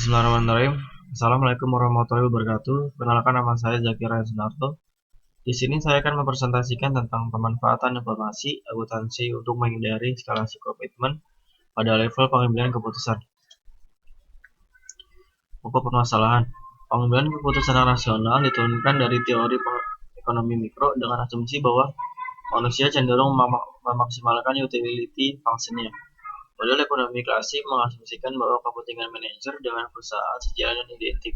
Bismillahirrahmanirrahim. Assalamualaikum warahmatullahi wabarakatuh. Perkenalkan, nama saya Zakir Ryan Sunarto. Di sini saya akan mempresentasikan tentang pemanfaatan informasi akuntansi untuk menghindari eskalasi komitmen pada level pengambilan keputusan. Pokok permasalahan. Pengambilan keputusan rasional diturunkan dari teori ekonomi mikro dengan asumsi bahwa manusia cenderung memaksimalkan utility function-nya. Model ekonomi klasik mengasumsikan bahwa kepentingan manajer dengan perusahaan sejalan dan identik.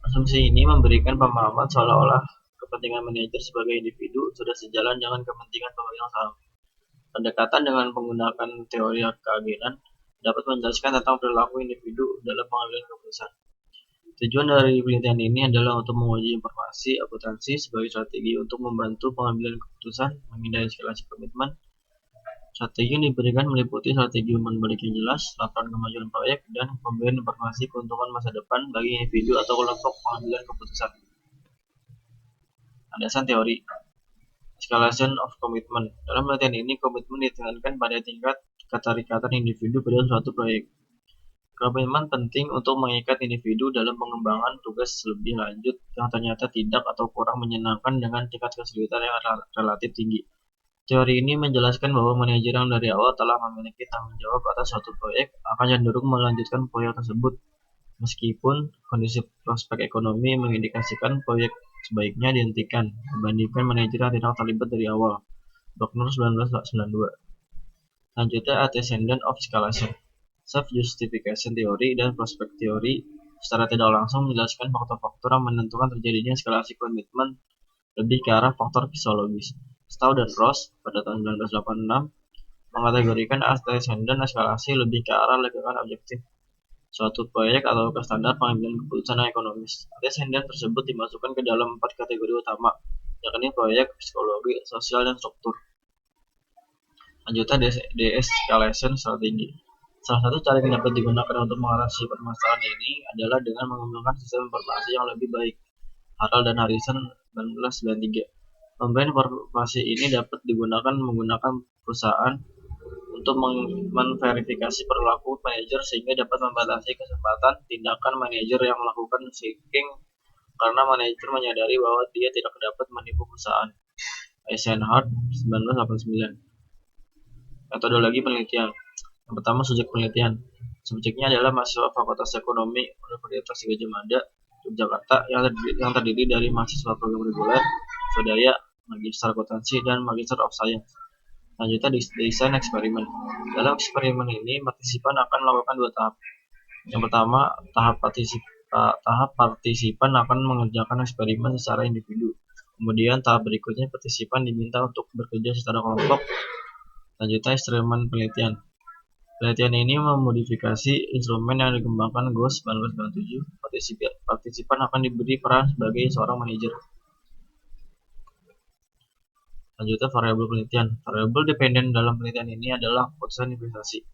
Asumsi ini memberikan pemahaman seolah-olah kepentingan manajer sebagai individu sudah sejalan dengan kepentingan pemegang saham. Pendekatan dengan menggunakan teori keagenan dapat menjelaskan tentang perilaku individu dalam pengambilan keputusan. Tujuan dari penelitian ini adalah untuk menguji informasi akuntansi sebagai strategi untuk membantu pengambilan keputusan, menghindari eskalasi komitmen. Strategi yang diberikan meliputi strategi umpan balik yang jelas, laporan kemajuan proyek, dan pemberian informasi keuntungan masa depan bagi individu atau kelompok pengambilan keputusan. Landasan teori Escalation of Commitment. Dalam penelitian ini, komitmen ditekankan pada tingkat keterikatan individu pada suatu proyek. Komitmen penting untuk mengikat individu dalam pengembangan tugas lebih lanjut yang ternyata tidak atau kurang menyenangkan dengan tingkat kesulitan yang relatif tinggi. Teori ini menjelaskan bahwa manajer yang dari awal telah memiliki tanggung jawab atas suatu proyek akan cenderung melanjutkan proyek tersebut, meskipun kondisi prospek ekonomi mengindikasikan proyek sebaiknya dihentikan dibandingkan manajer yang tidak terlibat dari awal. Bruckner 1992. Selanjutnya, antecedent of escalation. Self-justification teori dan prospek teori secara tidak langsung menjelaskan faktor-faktor yang menentukan terjadinya eskalasi komitmen lebih ke arah faktor fisiologis. Stowe dan Ross pada tahun 1986 mengkategorikan antecedent eskalasi lebih ke arah lingkungan objektif suatu proyek atau ke standar pengambilan keputusan yang ekonomis. Antecedent tersebut dimasukkan ke dalam 4 kategori utama, yakni proyek, psikologi, sosial, dan struktur. Lanjutan de-escalation strategi. Salah satu cara yang dapat digunakan untuk mengatasi permasalahan ini adalah dengan mengembangkan sistem informasi yang lebih baik. Harald dan Harrison 1993. Pemberian informasi ini dapat digunakan menggunakan perusahaan untuk memverifikasi perilaku manajer sehingga dapat membatasi kesempatan tindakan manajer yang melakukan seeking karena manajer menyadari bahwa dia tidak dapat menipu perusahaan. Eisenhardt 1989. Metodologi penelitian. Yang pertama, subjek penelitian. Subjeknya adalah mahasiswa Fakultas Ekonomi Universitas Gadjah Mada, Yogyakarta yang terdiri dari mahasiswa program reguler, swadaya, magister akuntansi, dan magister of science. Selanjutnya, desain eksperimen. Dalam eksperimen ini, partisipan akan melakukan 2 tahap. Yang pertama, tahap partisipan akan mengerjakan eksperimen secara individu. Kemudian tahap berikutnya partisipan diminta untuk bekerja secara kelompok. Selanjutnya, instrumen penelitian. Penelitian ini memodifikasi instrumen yang dikembangkan Gauss 1997. Partisipan akan diberi peran sebagai seorang manajer. Selanjutnya, variabel penelitian. Variabel dependen dalam penelitian ini adalah keputusan investasi.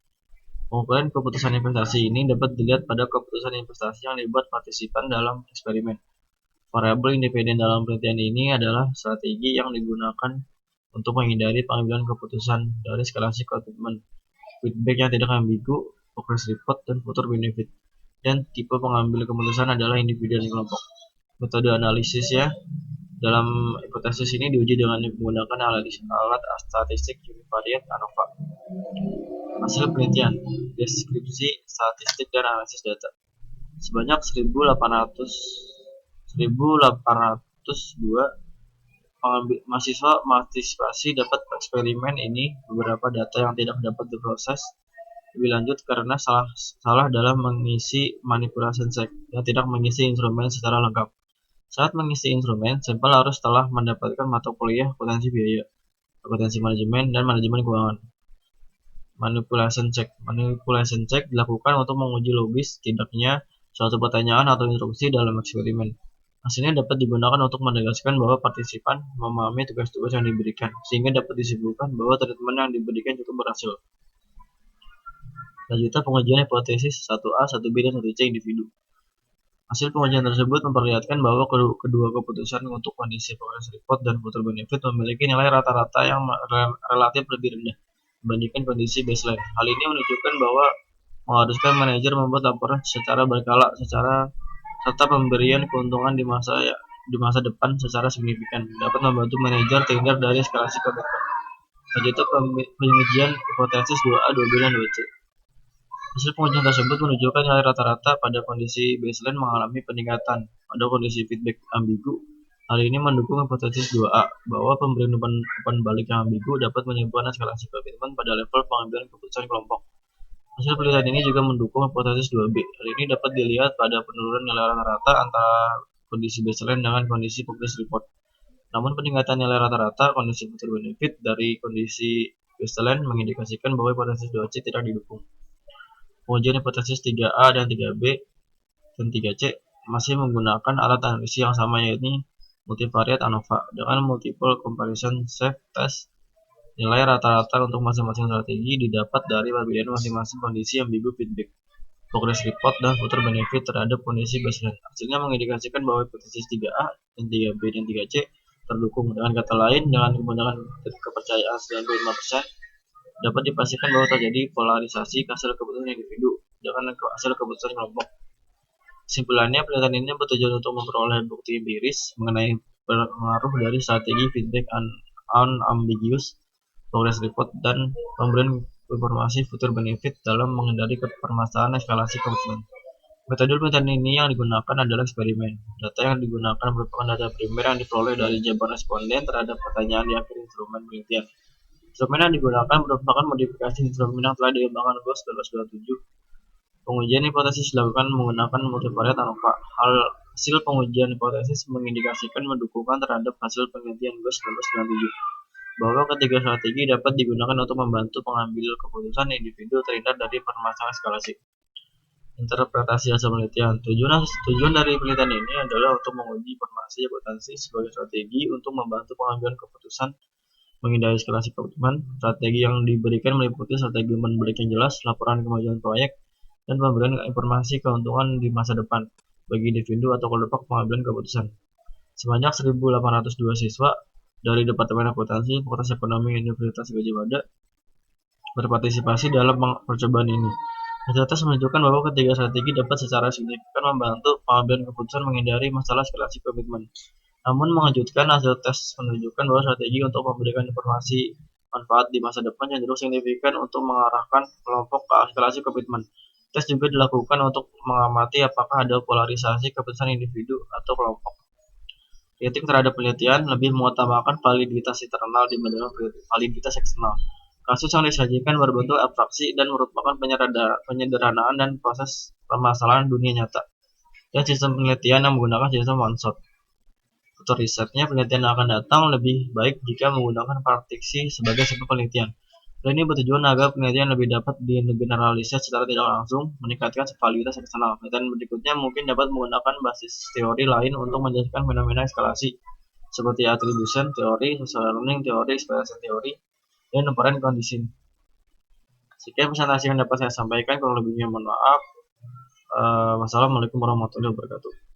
Pengukuran keputusan investasi ini dapat dilihat pada keputusan investasi yang dibuat partisipan dalam eksperimen. Variabel independen dalam penelitian ini adalah strategi yang digunakan untuk menghindari pengambilan keputusan dari eskalasi komitmen, feedback yang tidak ambigu, progress report, dan future benefit. Dan tipe pengambil keputusan adalah individu dan kelompok. Metode analisisnya dalam hipotesis ini diuji dengan menggunakan alat statistik univariate ANOVA. Hasil penelitian, deskripsi, statistik, dan analisis data. Sebanyak 1.802 mahasiswa partisipasi dapat eksperimen ini. Beberapa data yang tidak dapat diproses lebih lanjut karena salah dalam mengisi manipulation check yang tidak mengisi instrumen secara lengkap. Saat mengisi instrumen, sampel harus telah mendapatkan mata kuliah akuntansi biaya, akuntansi manajemen, dan manajemen keuangan. Manipulation check dilakukan untuk menguji logis tidaknya suatu pertanyaan atau instruksi dalam eksperimen. Hasilnya dapat digunakan untuk menegaskan bahwa partisipan memahami tugas-tugas yang diberikan, sehingga dapat disimpulkan bahwa treatment yang diberikan cukup berhasil. Selanjutnya, pengujian hipotesis 1A, 1B, dan 1C individu. Hasil pengujian tersebut memperlihatkan bahwa kedua keputusan untuk kondisi progress report dan future benefit memiliki nilai rata-rata yang relatif lebih rendah dibandingkan kondisi baseline. Hal ini menunjukkan bahwa mengharuskan manajer membuat laporan secara berkala serta pemberian keuntungan di masa depan secara signifikan dapat membantu manajer terhindar dari eskalasi komitmen. Lanjut pengujian hipotesis 2A, 2B, dan 2C. Hasil pengujian tersebut menunjukkan nilai rata-rata pada kondisi baseline mengalami peningkatan pada kondisi feedback ambigu. Hal ini mendukung hipotesis 2A bahwa pemberian umpan balik yang ambigu dapat menyebabkan eskalasi komitmen pada level pengambilan keputusan kelompok. Hasil penelitian ini juga mendukung hipotesis 2B. Hal ini dapat dilihat pada penurunan nilai rata-rata antara kondisi baseline dengan kondisi progress report. Namun peningkatan nilai rata-rata kondisi future benefit dari kondisi baseline mengindikasikan bahwa hipotesis 2C tidak didukung. Pengujian hipotesis 3A dan 3B dan 3C masih menggunakan alat analisis yang sama, yaitu multivariate ANOVA dengan multiple comparison safe test. Nilai rata-rata untuk masing-masing strategi didapat dari perbedaan masing-masing kondisi ambigu feedback, progress report, dan future benefit terhadap kondisi baseline. Hasilnya mengindikasikan bahwa hipotesis 3A dan 3B dan 3C terdukung. Dengan kata lain, dengan menggunakan kepercayaan 95%, dapat dipastikan bahwa terjadi polarisasi hasil keputusan individu dengan hasil keputusan kelompok. Kesimpulannya, penelitian ini bertujuan untuk memperoleh bukti empiris mengenai pengaruh dari strategi feedback unambiguous, progress report, dan pemberian informasi future benefit dalam menghindari permasalahan eskalasi komitmen. Metode penelitian ini yang digunakan adalah eksperimen. Data yang digunakan merupakan data primer yang diperoleh dari jawaban responden terhadap pertanyaan di akhir instrumen penelitian. Instrumen yang digunakan merupakan modifikasi instrumen yang telah dikembangkan GOS 1227. Pengujian hipotesis dilakukan menggunakan multivariate ANOVA. Hasil pengujian hipotesis mengindikasikan mendukungan terhadap hasil penelitian GOS 1297 bahwa ketiga strategi dapat digunakan untuk membantu pengambil keputusan individu terhindar dari permasalahan eskalasi. Interpretasi hasil penelitian. Tujuan dari penelitian ini adalah untuk menguji informasi akuntansi sebagai strategi untuk membantu pengambilan keputusan menghindari eskalasi komitmen. Strategi yang diberikan meliputi strategi umpan balik yang jelas, laporan kemajuan proyek, dan pemberian informasi keuntungan di masa depan bagi individu atau kelompok pengambilan keputusan. Sebanyak 1.802 siswa dari Departemen Akuntansi Fakultas Ekonomi Universitas Gadjah Mada berpartisipasi dalam percobaan ini. Hasil tes menunjukkan bahwa ketiga strategi dapat secara signifikan membantu pengambilan keputusan menghindari masalah eskalasi komitmen. Namun mengejutkan, hasil tes menunjukkan bahwa strategi untuk memberikan informasi manfaat di masa depan cenderung signifikan untuk mengarahkan kelompok ke eskalasi komitmen. Tes juga dilakukan untuk mengamati apakah ada polarisasi keputusan individu atau kelompok. Kritik terhadap penelitian lebih mengutamakan validitas internal dibandingkan validitas eksternal. Kasus yang disajikan berbentuk abstraksi dan merupakan penyederhanaan dan proses permasalahan dunia nyata. Dan sistem penelitian yang menggunakan sistem one shot. Untuk risetnya, penelitian yang akan datang lebih baik jika menggunakan praktisi sebagai sumber penelitian. Hal ini bertujuan agar penelitian lebih dapat digeneralisasi secara tidak langsung, meningkatkan validitas eksternal. Penelitian berikutnya mungkin dapat menggunakan basis teori lain untuk menjelaskan fenomena eskalasi, seperti attribution teori, social learning teori, expectation teori, dan operant condition. Sekian presentasi yang dapat saya sampaikan, kurang lebihnya mohon maaf. Wassalamualaikum warahmatullahi wabarakatuh.